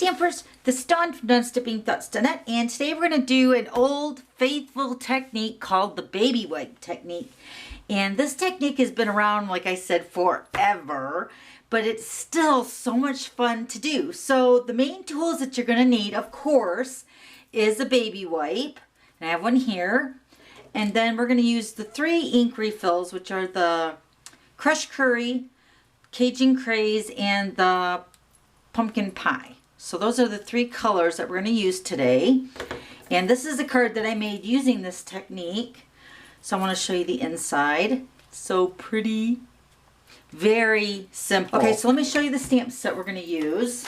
Stampers, this is Dawn from DawnStippingThoughts.net, and today we're going to do an old faithful technique called the baby wipe technique. And this technique has been around, like I said, forever, but it's still so much fun to do. So the main tools that you're going to need, of course, is a baby wipe. And I have one here. And then we're going to use the 3 ink refills, which are the Crushed Curry, Cajun Craze, and the Pumpkin Pie. So those are the 3 colors that we're going to use today. And this is a card that I made using this technique. So I want to show you the inside. So pretty. Very simple. Okay, so let me show you the stamp set we're going to use.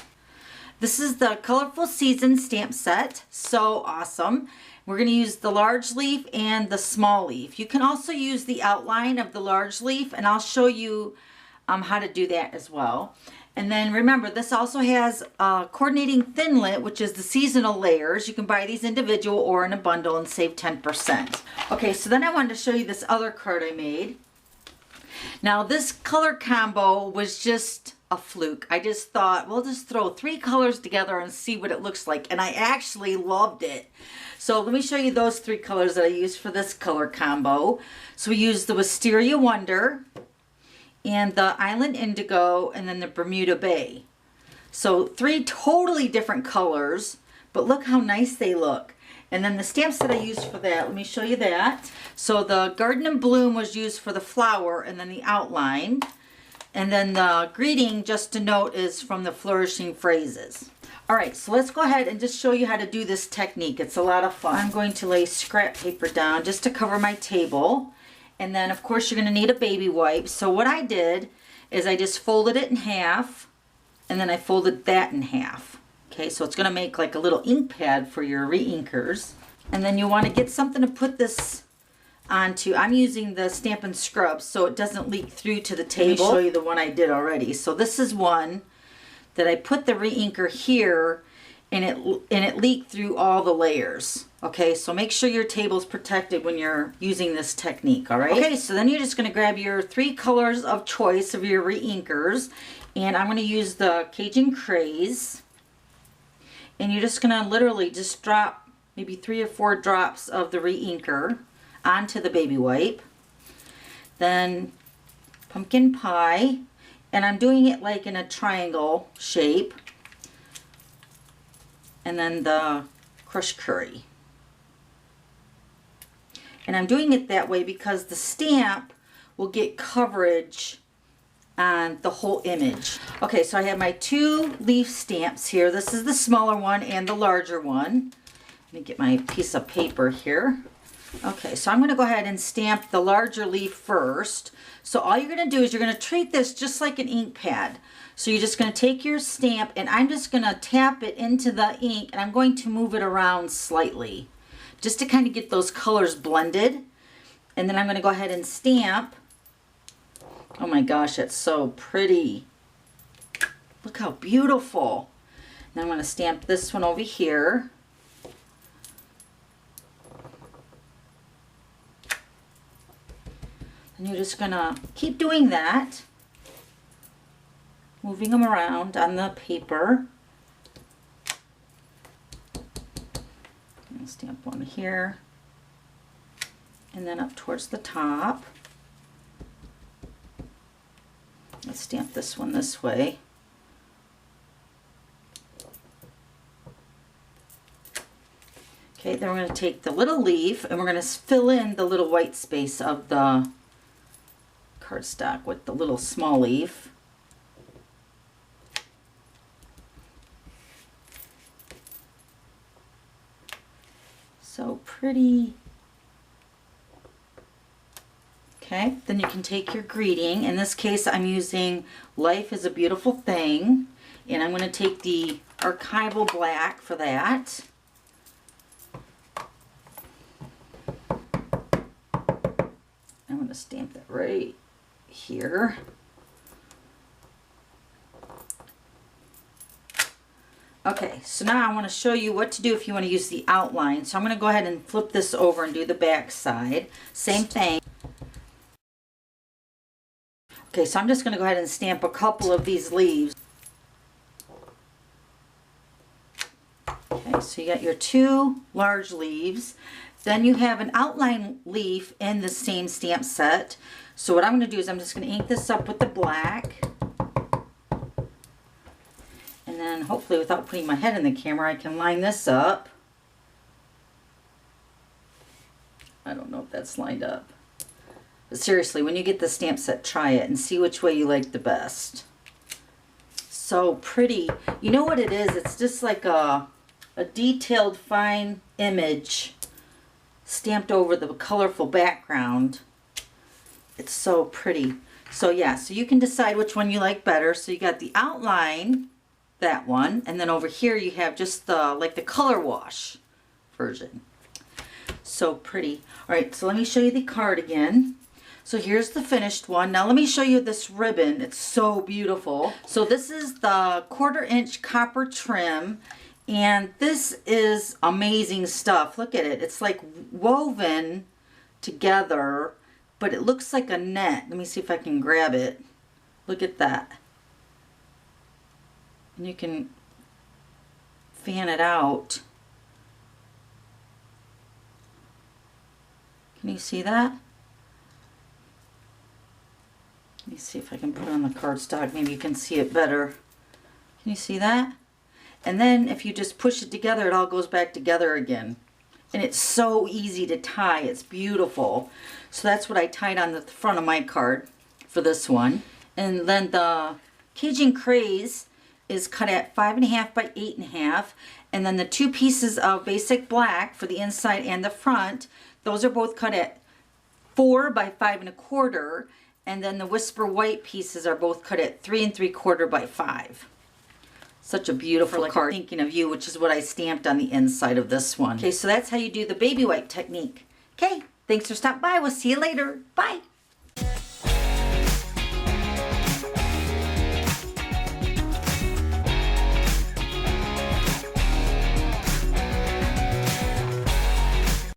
This is the Colorful Season stamp set. So awesome. We're going to use the large leaf and the small leaf. You can also use the outline of the large leaf, and I'll show you how to do that as well. And then remember, this also has coordinating thinlit, which is the seasonal layers. You can buy these individual or in a bundle and save 10%. Okay, so then I wanted to show you this other card I made. Now this color combo was just a fluke. I just thought, we'll just throw 3 colors together and see what it looks like. And I actually loved it. So let me show you those 3 colors that I used for this color combo. So we used the Wisteria Wonder, and the Island Indigo, and then the Bermuda Bay. So 3 totally different colors, but look how nice they look. And then the stamps that I used for that, let me show you that. So the Garden and Bloom was used for the flower and then the outline. And then the greeting, just to note, is from the Flourishing Phrases. All right, so let's go ahead and just show you how to do this technique. It's a lot of fun. I'm going to lay scrap paper down just to cover my table. And then, of course, you're going to need a baby wipe. So what I did is I just folded it in half, and then I folded that in half. Okay, so it's going to make like a little ink pad for your re-inkers. And then you want to get something to put this onto. I'm using the Stampin' Scrub so it doesn't leak through to the table. Let me show you the one I did already. So this is one that I put the re-inker here, and it leaked through all the layers. Okay, so make sure your table's protected when you're using this technique, all right? Okay, so then you're just going to grab your 3 colors of choice of your re-inkers, and I'm going to use the Cajun Craze, and you're just going to literally just drop maybe 3 or 4 drops of the re-inker onto the baby wipe. Then Pumpkin Pie, and I'm doing it like in a triangle shape, and then the Crushed Curry. And I'm doing it that way because the stamp will get coverage on the whole image. Okay, so I have my 2 leaf stamps here. This is the smaller one and the larger one. Let me get my piece of paper here. Okay, so I'm going to go ahead and stamp the larger leaf first. So all you're going to do is you're going to treat this just like an ink pad. So you're just going to take your stamp, and I'm just going to tap it into the ink, and I'm going to move it around slightly just to kind of get those colors blended. And then I'm going to go ahead and stamp. Oh my gosh, that's so pretty. Look how beautiful. Now I'm going to stamp this one over here. And you're just going to keep doing that, moving them around on the paper. I'll stamp one here, and then up towards the top. Let's stamp this one this way. Okay, then we're going to take the little leaf, and we're going to fill in the little white space of the cardstock with the little small leaf. So pretty. Okay, then you can take your greeting. In this case, I'm using Life is a Beautiful Thing, and I'm going to take the archival black for that. I'm going to stamp that right here. Okay, so now I want to show you what to do if you want to use the outline. So I'm going to go ahead and flip this over and do the back side. Same thing. Okay, so I'm just going to go ahead and stamp a couple of these leaves. Okay, so you got your 2 large leaves. Then you have an outline leaf in the same stamp set. So what I'm going to do is I'm just going to ink this up with the black. And then hopefully without putting my head in the camera, I can line this up. I don't know if that's lined up. But seriously, when you get the stamp set, try it and see which way you like the best. So pretty. You know what it is? It's just like a detailed fine image stamped over the colorful background. It's so pretty. So yeah, so you can decide which one you like better. So you got the outline, that one, and then over here you have just the like the color wash version. So pretty. All right, so let me show you the card again. So here's the finished one. Now let me show you this ribbon. It's so beautiful. So this is the 1/4 inch copper trim, and this is amazing stuff. Look at it. It's like woven together, but it looks like a net. Let me see if I can grab it. Look at that. And you can fan it out. Can you see that? Let me see if I can put it on the cardstock. Maybe you can see it better. Can you see that? And then if you just push it together, it all goes back together again. And it's so easy to tie. It's beautiful. So that's what I tied on the front of my card for this one. And then the Cajun Craze is cut at 5.5 by 8.5. And then the 2 pieces of basic black for the inside and the front, those are both cut at 4 by 5.25. And then the Whisper White pieces are both cut at 3 3/4 by 5. Such a beautiful card. Thinking of You, which is what I stamped on the inside of this one. Okay, so that's how you do the baby wipe technique. Okay, thanks for stopping by. We'll see you later. Bye.